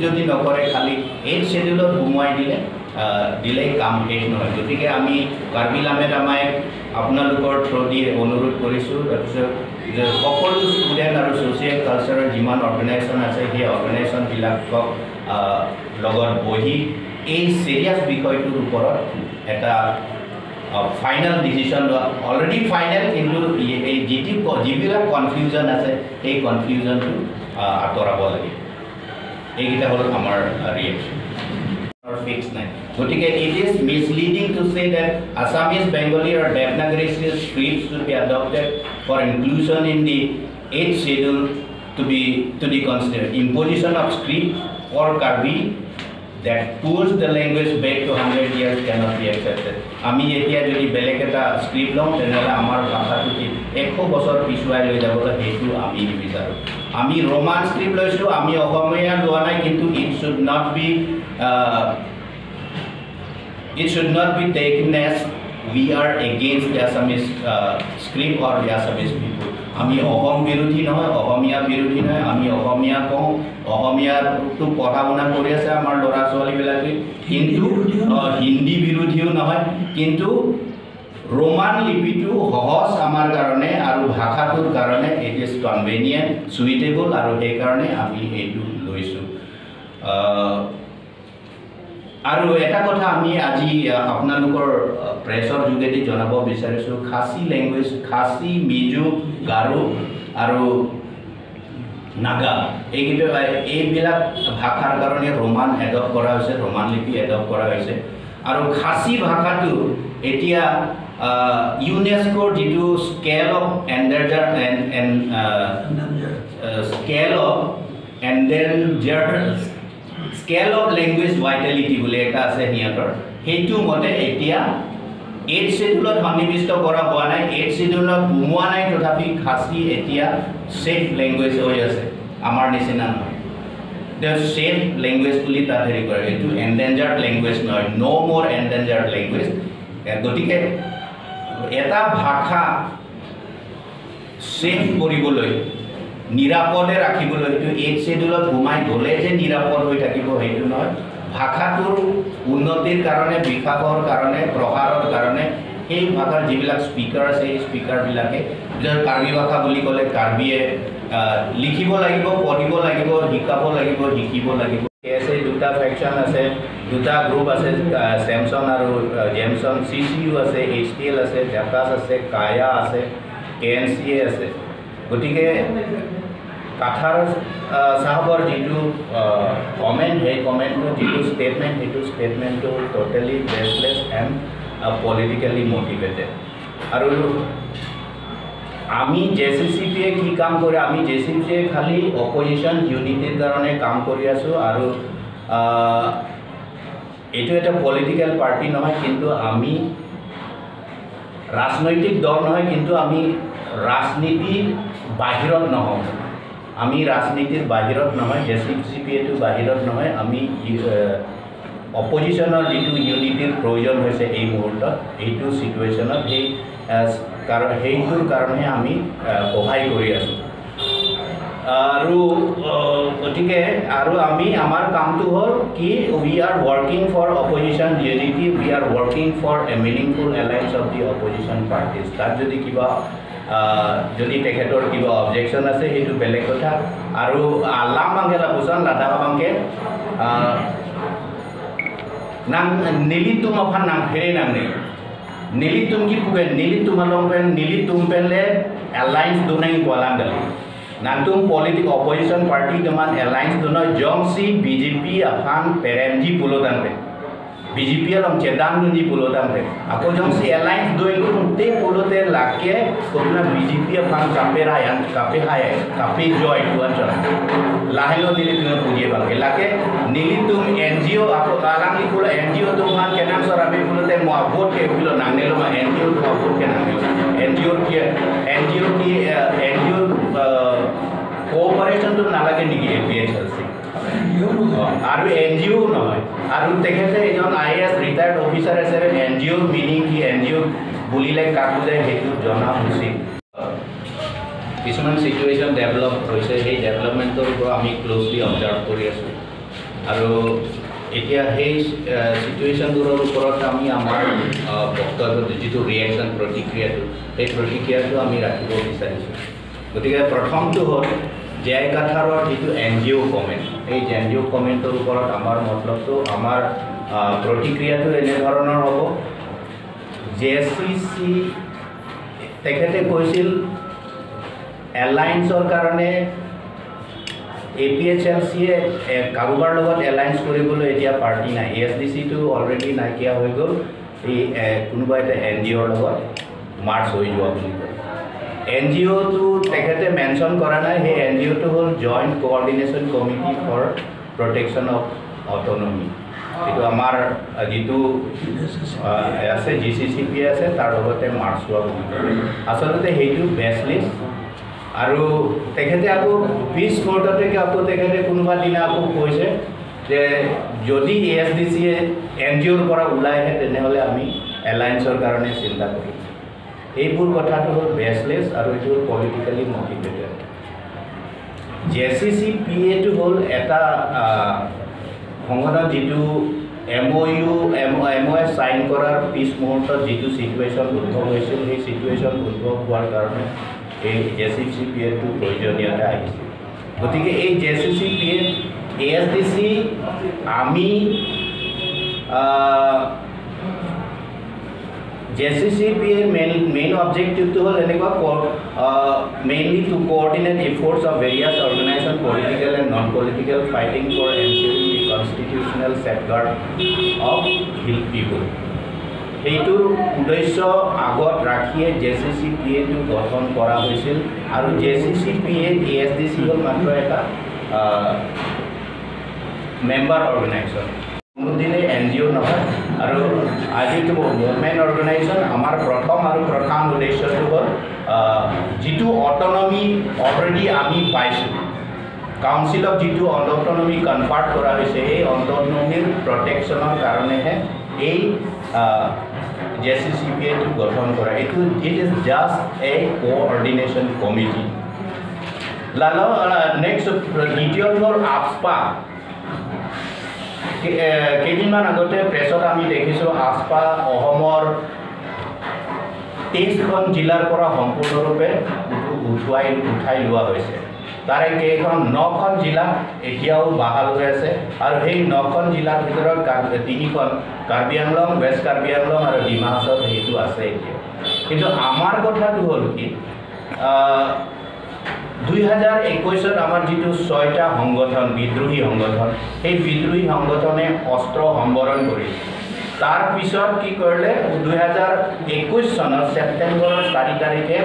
যদি নকৰে খালি এই শেডিউলত ঘুমাই দিলে কাম শেষ নহয়। গতিকে আমি কাৰ্বি লামেট আমাই আপোনালোকৰ থ্ৰু দি অনুৰোধ কৰিছোঁ। তাৰপিছত যে সকলো ষ্টুডেণ্ট আৰু ছ'চিয়েল কালচাৰৰ যিমান অৰ্গেনাইজেশ্যন আছে সেই অৰ্গেনাইজেশ্যনবিলাকক লগত বহি এই চিৰিয়াছ বিষয়টোৰ ওপৰত এটা ফাইনেল ডিচিশ্যন লোৱা অলৰেডি ফাইনেল, কিন্তু এই যিবিলাক কনফিউজন আছে সেই কনফিউজনটো আঁতৰাব লাগে। এইকেইটা হ'ল আমাৰ ৰিয়েকশ্যন। ফিক্স নাই, গতিকে it is misleading to say that Assamese, Bengali or Devanagari scripts should be adopted for inclusion in the 8th schedule to be considered. Imposition of script for Karbi that pulls the language back to 100 years cannot be accepted. আমি এতিয়া যদি বেলেগ এটা script লওঁ তেনেহ'লে আমাৰ ভাষাটো 100 বছৰ পিছুৱাই লৈ যাবলৈ সেইটো আমি নিবিচাৰোঁ। আমি ৰোমান স্ক্ৰিপ্ট লৈছোঁ, আমি অসমীয়া লোৱা নাই, কিন্তু it should not be taken as we are against the Assamese script or the Assamese people. আমি অসম বিৰোধী নহয়, অসমীয়া বিৰোধী নহয়। আমি অসমীয়া কওঁ, অসমীয়াটো পঢ়া শুনা কৰি আছে আমাৰ ল'ৰা ছোৱালীবিলাকে, কিন্তু হিন্দী বিৰোধীও নহয়। কিন্তু ৰোমান লিপিটো সহজ আমাৰ কাৰণে আৰু ভাষাটোৰ কাৰণে ইট ইজ কনভেনিয়েণ্ট, চুইটেবল, আৰু সেইকাৰণে আমি এইটো লৈছোঁ। আৰু এটা কথা আমি আজি আপোনালোকৰ প্ৰেছৰ যোগেদি জনাব বিচাৰিছোঁ, খাচী লেংগুৱেজ, খাচী, মিজো, গাৰো আৰু নাগা এইবিলাক ভাষাৰ কাৰণে ৰোমান এডপ্ট কৰা হৈছে, ৰোমান লিপি এডপ্ট কৰা হৈছে। আৰু খাচী ভাষাটো এতিয়া ইউনেস্কোৰ যিটো scale of scale of language vitality বুলি এটা আছে সিহঁতৰ, সেইটো মতে এতিয়া 8th শেডিউলত সন্নিৱিষ্ট কৰা হোৱা নাই, 8th শেডিউলত সোমোৱা নাই, তথাপি খাচী এতিয়া ছেফ লেংগুৱেজ হৈ আছে, আমাৰ নিচিনা নহয়। ছেফ লেংগুৱেজ বুলি তাত হেৰি কৰে, এইটো এনডেঞ্জাৰ্ড লেংগুৱেজ নহয়, ন' মোৰ এনডেঞ্জাৰ্ড লেংগুৱেজ। গতিকে এটা ভাষা ছেফ কৰিবলৈ, নিৰাপদে ৰাখিবলৈ, এইটো 8th শেডিউলত সোমাই গ'লে যে নিৰাপদ হৈ থাকিব সেইটো নহয়। ভাষাটোৰ উন্নতিৰ কাৰণে, বিকাশৰ কাৰণে, প্ৰসাৰৰ কাৰণে সেই ভাষাৰ যিবিলাক স্পীকাৰ আছে সেই স্পীকাৰবিলাকে, কাৰ্বি ভাষা বুলি ক'লে কাৰ্বিয়ে লিখিব লাগিব, পঢ়িব লাগিব, শিকাব লাগিব, শিকিব লাগিব। এই দুটা ফেকশ্যন আছে, দুটা গ্ৰুপ আছে, চেমছন আৰু জেমছন, CCU আছে, HTL আছে, জাকাছ আছে, কায়া আছে, KNCA আছে। গতিকে কাঠাৰ চাহাবৰ যিটো কমেণ্ট, সেই কমেণ্টটো যিটো ষ্টেটমেণ্ট, সেইটো ষ্টেটমেণ্টটো ট'টেলি বেছলেছ এণ্ড পলিটিকেলি মটিভেটেড। আৰু আমি JCCPয়ে কি কাম কৰে, আমি JCCPয়ে খালি অপজিশ্যন ইউনিটিৰ কাৰণে কাম কৰি আছোঁ। আৰু এইটো এটা পলিটিকেল পাৰ্টি নহয়, কিন্তু আমি ৰাজনৈতিক দল নহয়, কিন্তু আমি ৰাজনীতিৰ বাহিৰত নহওঁ। আমি ৰাজনীতিৰ বাহিৰত নহয়, JCCPয়েটো বাহিৰত নহয়। আমি অপজিশ্যনৰ যিটো ইউনিটিৰ প্ৰয়োজন হৈছে এই মুহূৰ্তত, এইটো চিটুৱেশ্যনত, সেইটোৰ কাৰণে আমি সহায় কৰি আছোঁ। আৰু গতিকে আৰু আমাৰ কামটো হ'ল কি, we are working for opposition unity, we are working for a meaningful alliance of the opposition parties. তাত যদি তেখেতৰ কিবা অবজেকশ্যন আছে সেইটো বেলেগ কথা। আৰু Allah Maange লাপুচান Ladha Maange nang nilitum apa nang here nang ne nilitum ki pugen nilitum along pen nilitum pen le alliance donai bolang gali nang tum politic opposition party teman alliance dono jongsi BJP akan PRMG pulodan pe BJP alam cedang nunji pulodan pe aku jongsi alliance doing te pulote lakke kona BJP akan kape joy tuan jalan lahilo nilitum puji bang lakke nilitum NGO aku kalang ni pula NGO tuman kenang sorabe pulote mau vote ke pulo nang nelo ma NGO mau vote ke nang NGO ki cooperation to nalage niki APHLC aru NGO noy aru tekhete ejon IAS retired officer ase NGO meaning ki NGO bulile kakuje hetu jona uchi কিছুমান situation develop হৈছে, সেই ডেভেলপমেণ্টৰ পৰা আমি closely observe কৰি আছোঁ। আৰু এতিয়া সেই চিটুৱেশ্যনবোৰৰ ওপৰত আমি আমাৰ বক্তব্য যিটো ৰিয়েকশ্যন প্ৰতিক্ৰিয়াটো সেই প্ৰতিক্ৰিয়াটো আমি ৰাখিব বিচাৰিছোঁ গতিকে প্ৰথমটো হ'ল জেআই কাথাৰৰ যিটো NGO কমেণ্ট এই NGO কমেণ্টৰ ওপৰত আমাৰ মতলবটো আমাৰ প্ৰতিক্ৰিয়াটো এনেধৰণৰ হ'ব JSCC তেখেতে কৈছিল এলায়েন্সৰ কাৰণে APHLCয়ে কাৰোবাৰ লগত এলায়েন্স কৰিবলৈ এতিয়া পাৰ্টি নাই ASDCটো অলৰেডি নাইকিয়া হৈ গ'ল এই কোনোবা এটা NGOৰ লগত মাৰ্চ হৈ যোৱা বুলি কয় NGOটো তেখেতে মেনশ্যন কৰা নাই সেই NGOটো হ'ল joint coordination committee for protection of autonomy এইটো আমাৰ যিটো আছে GCCP আছে তাৰ লগতে মাৰ্চ হোৱা বুলি কয় আচলতে সেইটো বেচলিষ্ট আৰু তেখেতে আকৌ পিছ মুহূৰ্ততে আকৌ তেখেতে কোনোবা দিনা আকৌ কৈছে যে যদি ASDCয়ে NGOৰ পৰা ওলাই আহে তেনেহ'লে আমি এলায়েন্সৰ কাৰণে চিন্তা কৰিম এইবোৰ কথাটো হ'ল বেচলেছ আৰু এইটো হ'ল পলিটিকেলি মটিভেটেড JCCPAটো হ'ল এটা সংগঠন যিটো MOU চাইন কৰাৰ পিছ মুহূৰ্তত যিটো চিটুৱেশ্যন উদ্ভৱ হৈছিল সেই চিটুৱেশ্যন উদ্ভৱ হোৱাৰ কাৰণে এই JCCPAটো প্ৰয়োজনীয়তা আহিছিল গতিকে এই JCCPA ASDC আমি JCCPA main objective to hold mainly to coordinate efforts of various organizations, political and non-political, fighting for ensuring the constitutional safeguard of Hill people. এইটোৰ উদ্দেশ্য আগত ৰাখিয়ে JCCPAটো গঠন কৰা হৈছিল আৰু JCCPA ASDC হ'ল মাত্ৰ এটা মেম্বাৰ অৰ্গেনাইজেশ্যন কোনোদিনে NGO নহয় আৰু আজিটো মুভমেণ্ট অৰ্গেনাইজেশ্যন আমাৰ প্ৰথম আৰু প্ৰধান উদ্দেশ্যটো হ'ল যিটো অট'নমি অলৰেডি আমি পাইছোঁ কাউন্সিলক যিটো অট'নমি কনফাৰ্ট কৰা হৈছে এই অট'নমিৰ প্ৰটেকশ্যনৰ কাৰণেহে এই JCCPAটো গঠন কৰা এইটো it is just A coordination committee next দ্বিতীয়টো হ'ল AFSPA কেইদিনমান আগতে প্ৰেছত আমি দেখিছোঁ AFSPA অসমৰ 23খন জিলাৰ পৰা সম্পূৰ্ণৰূপে উঠাই লোৱা হৈছে তাৰে কেইখন 9খন জিলা এতিয়াও বাহাল হৈ আছে আৰু সেই 9খন জিলাৰ ভিতৰত 3খন কাৰ্বি আংলং ৱেষ্ট কাৰ্বি আংলং আৰু ডিমা হাছাও সেইটো আছে এতিয়া কিন্তু আমাৰ কথাটো হ'ল কি 2021 আমাৰ যিটো 6টা সংগঠন বিদ্ৰোহী সংগঠন সেই বিদ্ৰোহী সংগঠনে অস্ত্ৰ সম্বৰণ কৰি তাৰ পিছত কি কৰিলে 2021 চনৰ ছেপ্টেম্বৰৰ 4 তাৰিখে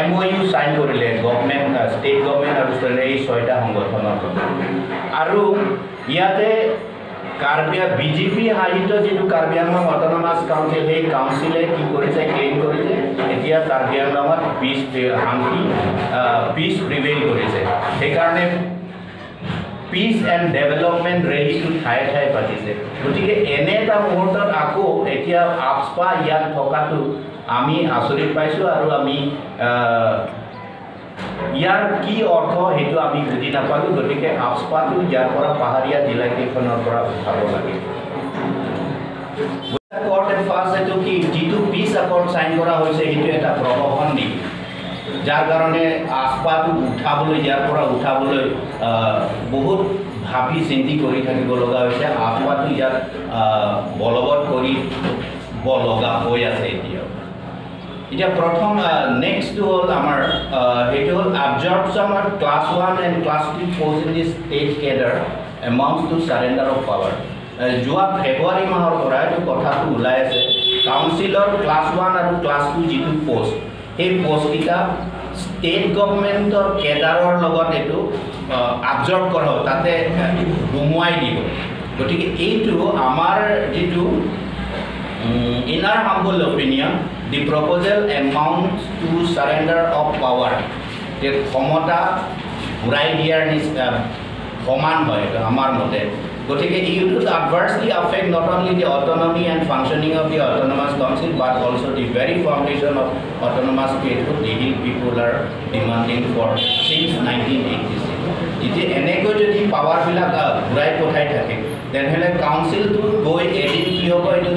MOU চাইন কৰিলে গভৰ্ণমেণ্ট ষ্টেট গভৰ্ণমেণ্ট আৰু এই 6টা সংগঠনৰ আৰু ইয়াতে BJP শাসিত যিটো কাৰ্বি আংলং অট'নমাছ কাউন্সিল সেই কাউন্সিলে কি কৰিছে ক্লেইম কৰিছে এতিয়া কাৰ্বি আংলঙত পিছ প্ৰিভেইল কৰিছে সেইকাৰণে পিছ এণ্ড ডেভেলপমেণ্ট ৰেলীটো ঠায়ে ঠায়ে পাতিছে গতিকে এনে এটা মুহূৰ্তত আকৌ এতিয়া AFSPA ইয়াত থকাটো আমি আচৰিত পাইছোঁ আৰু আমি ইয়াৰ কি অৰ্থ সেইটো আমি বুজি নাপালোঁ গতিকে AFSPAটো ইয়াৰ পৰা পাহাৰীয়া জিলাকেইখনৰ পৰা উঠাব লাগে ফাৰ্ষ্ট কি যিটো পিছ একৰ্ড চাইন কৰা হৈছে সেইটো এটা প্ৰহসন নেকি যাৰ কাৰণে AFSPAটো উঠাবলৈ ইয়াৰ পৰা উঠাবলৈ বহুত ভাবি চিন্তি কৰি থাকিব লগা হৈছে AFSPAটো ইয়াত বলবৎ কৰিব লগা হৈ আছে এতিয়া প্ৰথম নেক্সটটো হ'ল আমাৰ সেইটো হ'ল absorption of class 1 and class 2 posts in the state cadre amounts to surrender of power যোৱা ফেব্ৰুৱাৰী মাহৰ পৰা এইটো কথাটো ওলাই আছে কাউন্সিলৰ ক্লাছ 1 আৰু ক্লাছ 2 যিটো পোষ্ট সেই পোষ্টকেইটা ষ্টেট গভৰ্ণমেণ্টৰ কেডাৰৰ লগত এইটো absorb কৰা হ'ব তাতে সোমোৱাই দিব গতিকে এইটো আমাৰ যিটো in our humble opinion the proposal amounts to surrender of power যে ক্ষমতা ঘূৰাই দিয়াৰ সমান হয় আমাৰ মতে গতিকে it would adversely affect not only the autonomy and functioning of the autonomous council but also the very foundation of autonomous state the Hill people are demanding for since 1986 যদি এনেকৈ যদি পাৱাৰবিলাক ঘূৰাই পঠাই থাকে তেনেহ'লে কাউন্সিলটো গৈ এদিন কি হ'ব এইটো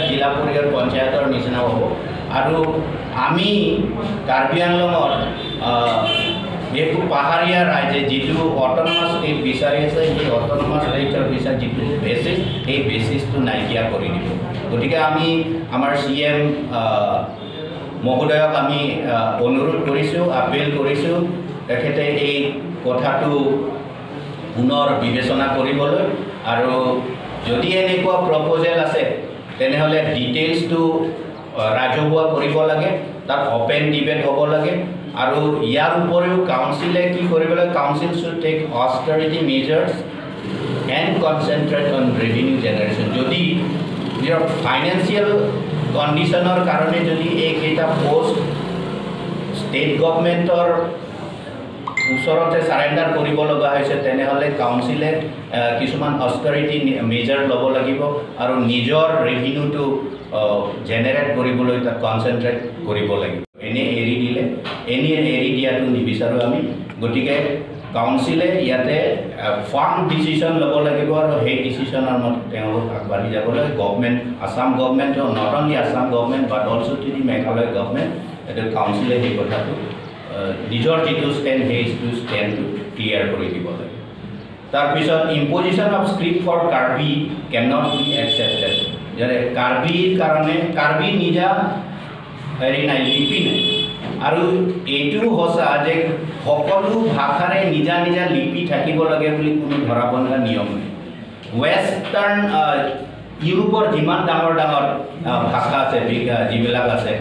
জিলা পৰিষদ পঞ্চায়তৰ নিচিনা হ'ব আৰু আমি কাৰ্বি আংলঙৰ একো পাহাৰীয়া ৰাইজে যিটো অট'নমাছ ষ্টেট বিচাৰি আছে সেই অট'নমাছ ষ্টেটৰ বিচাৰ যিটো বেচিছ সেই বেচিছটো নাইকিয়া কৰি দিব গতিকে আমি আমাৰ CM মহোদয়ক আমি অনুৰোধ কৰিছোঁ আপিল কৰিছোঁ তেখেতে এই কথাটো পুনৰ বিবেচনা কৰিবলৈ আৰু যদি এনেকুৱা প্ৰপ'জেল আছে তেনেহ'লে ডিটেইলছটো ৰাজহুৱা কৰিব লাগে তাত অপেন ডিবেট হ'ব লাগে আৰু ইয়াৰ উপৰিও কাউন্সিলে কি কৰিব লাগে council should take austerity measures and concentrate on revenue generation যদি ফাইনেন্সিয়েল কণ্ডিশ্যনৰ কাৰণে যদি এইকেইটা পোষ্ট ষ্টেট গভৰ্ণমেণ্টৰ ওচৰতে চাৰেণ্ডাৰ কৰিব লগা হৈছে তেনেহ'লে কাউন্সিলে কিছুমান অস্টেৰিটি মেজাৰ ল'ব লাগিব আৰু নিজৰ ৰেভিনিউটো জেনেৰেট কৰিবলৈ তাত কনচেনট্ৰেট কৰিব লাগিব এনে এৰি দিলে এৰি দিয়াটো নিবিচাৰোঁ আমি গতিকে কাউন্সিলে ইয়াতে ফাৰ্ম ডিচিশ্যন ল'ব লাগিব আৰু সেই ডিচিশ্যনৰ মতে তেওঁলোক আগবাঢ়ি যাব লাগে government Assam government not only Assam government but also' to the Meghalaya government এইটো কাউন্সিলে সেই কথাটো নিজৰ যিটো ষ্টেণ্ড সেই ষ্টেণ্ডটো ক্লিয়াৰ কৰি দিব লাগে তাৰপিছত imposition of script for Karbi can not be accepted যেনে কাৰ্বিৰ কাৰণে কাৰ্বি নিজা হেৰি নাই লিপি নাই আৰু এইটো সঁচা যে সকলো ভাষাৰে নিজা নিজা লিপি থাকিব লাগে বুলি কোনো ধৰা বন্ধা নিয়ম নাই ৱেষ্টাৰ্ণ ইউৰোপৰ যিমান ডাঙৰ ডাঙৰ ভাষা আছে যিবিলাক আছে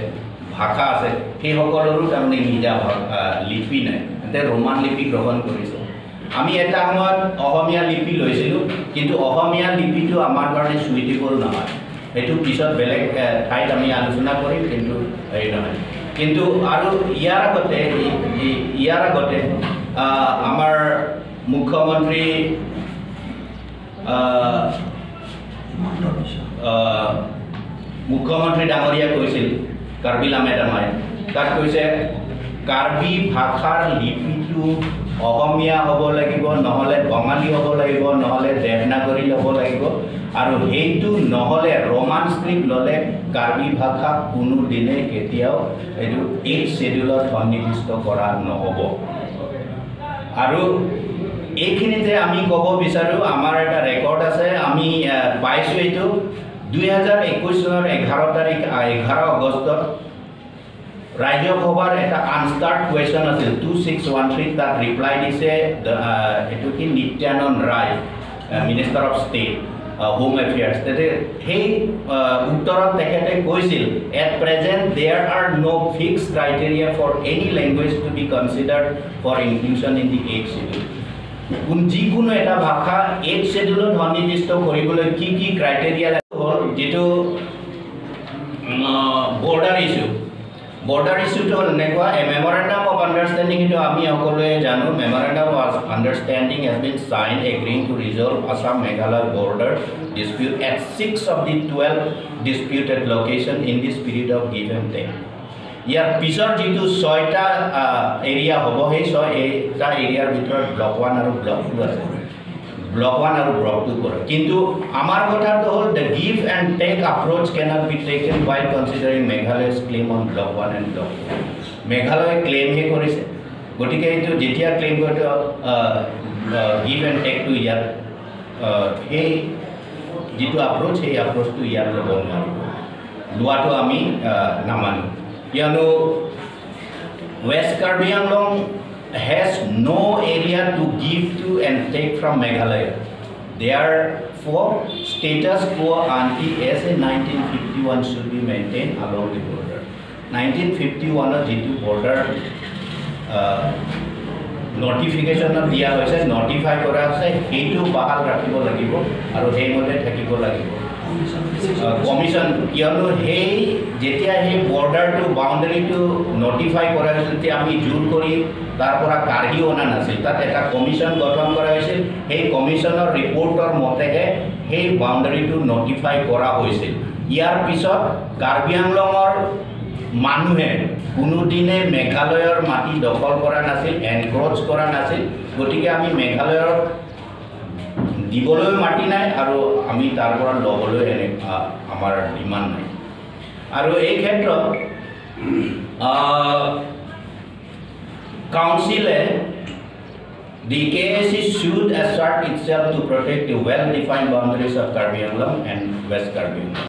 ভাষা আছে সেই সকলোৰো তাৰমানে নিজা লিপি নাই এতিয়া ৰোমান লিপি গ্ৰহণ কৰিছে আমি এটা সময়ত অসমীয়া লিপি লৈছিলোঁ কিন্তু অসমীয়া লিপিটো আমাৰ কাৰণে চুইটেবল নহয় সেইটো পিছত বেলেগ ঠাইত আমি আলোচনা কৰিম কিন্তু হেৰি নহয় কিন্তু আৰু ইয়াৰ আগতে আমাৰ মুখ্যমন্ত্ৰী ডাঙৰীয়া কৈছিল কাৰ্বি লামেট আমাই তাত কৈছে কাৰ্বি ভাষাৰ লিপিটো অসমীয়া হ'ব লাগিব নহ'লে বঙালী হ'ব লাগিব নহ'লে দেৱনাগৰী হ'ব লাগিব আৰু সেইটো নহ'লে ৰোমান স্ক্ৰিপ্ট ল'লে কাৰ্বি ভাষা কোনোদিনে কেতিয়াও এইটো 8 শ্বেডিউলত সন্নিৱিষ্ট কৰা নহ'ব আৰু এইখিনিতে আমি ক'ব বিচাৰোঁ আমাৰ এটা ৰেকৰ্ড আছে আমি পাইছোঁ এইটো 2021 চনৰ 11 আগষ্টত ৰাজ্যসভাৰ এটা আনষ্টাৰ্ড কুৱেশ্যন আছিল 2613 তাত ৰিপ্লাই দিছে এইটো কি Nityananda Rai minister of state home affairs সেই উত্তৰত তেখেতে কৈছিল at present there are no' fix criteria for any language to be considered for inclusion in the 8th schedule যিকোনো এটা ভাষা 8th শ্বেডিউলত সন্নিৱিষ্ট কৰিবলৈ কি কি ক্ৰাইটেৰিয়া হ'ল যিটো বৰ্ডাৰ ইছ্যুটো হ'ল এনেকুৱা মেমৰেণ্ডাম অফ আণ্ডাৰষ্টেণ্ডিং এইটো আমি সকলোৱে জানো memorandum of understanding has been sign agreeing to resolve Assam Meghalaya border dispute at 6 of the 12 disputed location in the spirit of give and take ইয়াৰ পিছৰ যিটো 6টা এৰিয়া হ'ব সেই 6টা এৰিয়াৰ ভিতৰত ব্লক 1 আৰু ব্লক 2 আছে ব্লক 1 আৰু ব্লক 2 কৰে কিন্তু আমাৰ কথাটো হ'ল the give and take approach cannot be taken while considering Meghalaya's claim on block 1 and block 2 মেঘালয়ে ক্লেইমহে কৰিছে গতিকে এইটো যেতিয়া ক্লেইম কৰিব গিভ এণ্ড টেকটো ইয়াত সেই যিটো এপ্ৰ'চ সেই এপ্ৰ'চটো ইয়াত ল'ব নোৱাৰিব লোৱাটো আমি নামানো কিয়নো west Karbi Anglong has no area to give to and take from Meghalaya. Therefore, status quo ante as in 1951 should be maintained along the border. 1951 jitu border notification dia hoise notify kora ase heitu bahal rakhibo lagibo aru hei mode thakibo lagibo commission কিয়নো সেই যেতিয়া সেই বৰ্ডাৰটো বাউণ্ডেৰীটো notify কৰা হৈছিল তেতিয়া আমি জোৰ কৰি তাৰ পৰা কাঢ়ি অনা নাছিল তাত এটা কমিশন গঠন কৰা হৈছিল সেই কমিশনৰ ৰিপৰ্টৰ মতেহে সেই বাউণ্ডেৰীটো নটিফাই কৰা হৈছিল ইয়াৰ পিছত কাৰ্বি আংলঙৰ মানুহে কোনোদিনে মেঘালয়ৰ মাটি দখল কৰা নাছিল, এনক্ৰচ কৰা নাছিল। গতিকে আমি মেঘালয়ৰ দিবলৈ মাটি নাই আৰু আমি তাৰ পৰা ল'বলৈ আমাৰ ডিমাণ্ড নাই। আৰু এই ক্ষেত্ৰত কাউন্সিলে the KAC should assert itself to protect the well-defined boundaries of Karbi Anglong and West Karbi Anglong.